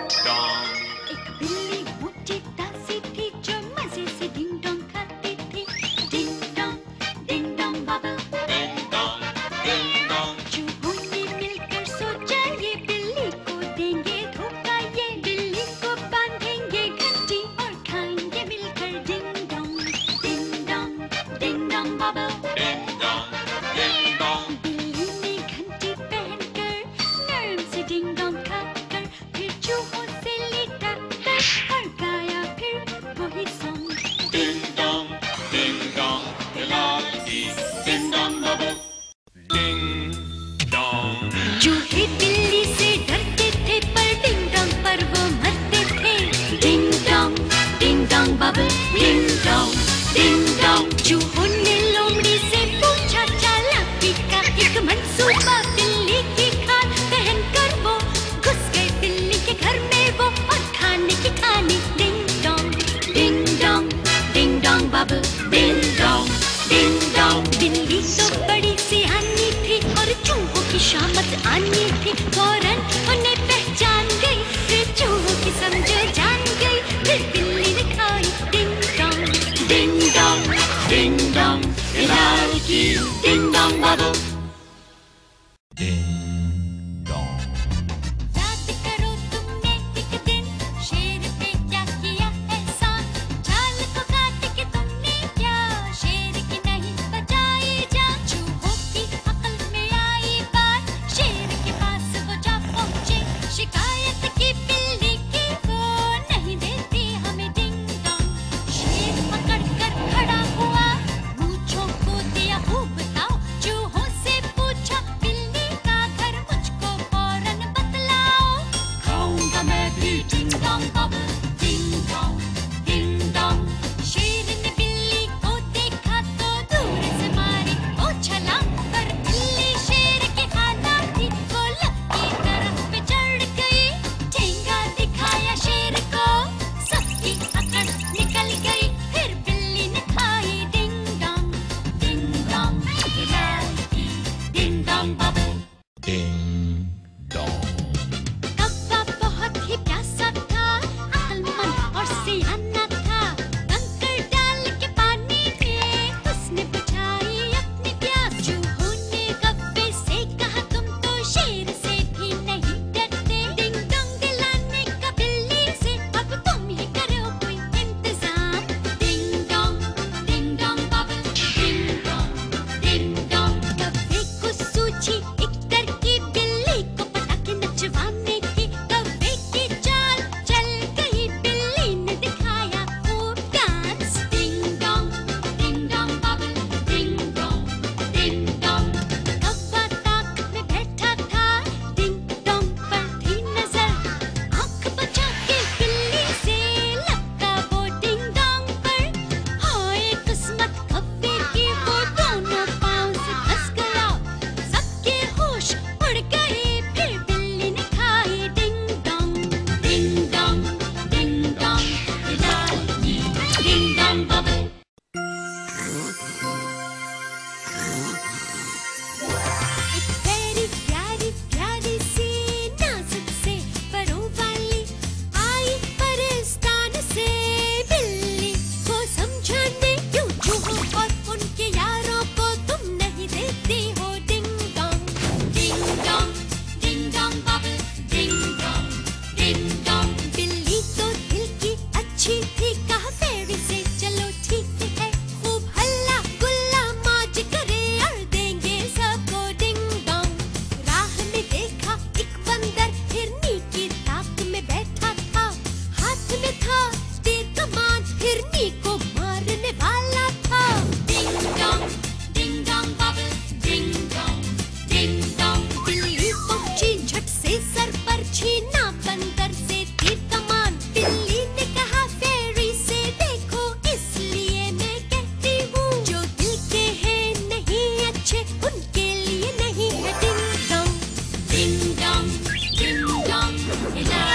एक बिल्ली मोटी तासी थी जो मजे से डिंग डोंग खाती थी। Ding dong bubble. चूहों ने मिलकर सोचा ये बिल्ली को देंगे धोखा, ये बिल्ली को बांधेंगे घंटी और खाएंगे मिलकर डिंग डोंग बबल। बिल्ली ने घंटी पहनकर नरम से डिंग डोंग खाकर फिर चूहों से लेटा कर और गाया फिर वही song. Ding dong, Hilarity, ding dong bubble. Ding dong. चूहे बिल्ली से डरते थे पर डिंग डोंग पर वो मरते थे। Ding dong bubble. Ding dong. चूहों ने लोमड़ी से पूछा चालाकी का एक मंसूबा। बिल्ली की खाल पहनकर वो घुस गए बिल्ली के घर में वो और खाने की खानी। Ding dong bubble. Ding dong. बिल्ली तो बड़ी सियानी थी और चूहों की शामत आनी थी। फौरन उन्हें पहचान गई फिर चूहों की समझ जान गई। फिर बिल्ली ने खाई ding dong Hilarity, ding dong bubble. याद करो तुमने एक दिन शेर पे क्या किया एहसान। चाल को काट के तुमने क्या शेर की नहीं बचाई जान। चूहों की अक्ल में आई बात, शेर के पास वो जा पहुंचे। शिकायत की बिल्ली की वो नहीं देती हमें डिंग डोंग। शेर पकड़ कर खड़ा हुआ, मूंछों को दिया खूब ताव। चूहों से पूछा बिल्ली का घर मुझको फौरन बतलाओ। खाऊंगा मैं भी ding dong bubble. Ding dong. शेर ने बिल्ली को देखा तो दूर से मारी वो छलांग। पर बिल्ली शेर के खाना थी वो लपकी तरफ पे चढ़ गई। ठेंगा दिखाया शेर को, सबकी अकड़ निकल गई। फिर बिल्ली ने खाई ding dong Hilari ding dong bubble. कौवा बहुत ही प्यासा था, अक्लमंद और सियाना था। कंकड़ डाल के पानी में उसने बुझाई अपनी प्यास। चूहों ने कौवे से कहा तुम तो शेर से भी नहीं डरते। डिंग डोंग दिलाने का बिल्ली से अब तुम ही करो कोई इंतजाम। Ding dong bubble. Ding dong. कौवे को सूझी एक तरकीब बिल्ली को पटा के नचवाने की। कौवे की चाल चल गई, बिल्ली ने दिखाया खूब dance. Ding dong bubble. Ding dong. कौवा ताक में बैठा था, डिंग डोंग पर थी नजर। आंख बचा के बिल्ली से लपका वो डिंग डोंग पर। हाय किस्मत कौवे की, वो दोनों पांव से फंस गया। सबके होश उड़ गए फिर बिल्ली ने खाई ding dong Hilari ding dong bubble. एक प्यारी प्यारी सी नाजुक से परों वाली आई परस्तान से बिल्ली को समझाने। क्यों चूहों और उनके यारों को तुम नहीं देती हो ding dong bubble. Ding dong. बिल्ली तो दिल की अच्छी थी, कहा फेरी से चलो ठीक है। खूब हल्ला गुल्ला मौज करे और देंगे सबको डिंग डोंग। राह में देखा एक बंदर हिरनी की ताक में बैठा था। हाथ में था तीर कमान, हिरनी को मारने वाला था। Ding dong bubble. Ding dong. बिल्ली पहुंची झट से सर पर छीना बंदर से तीर कमान। बिल्ली ने कहा फेरी से देखो इसलिए मैं कहती हूँ, जो दिल के हैं नहीं अच्छे उनके लिए नहीं है डिंग डोंग हिलारी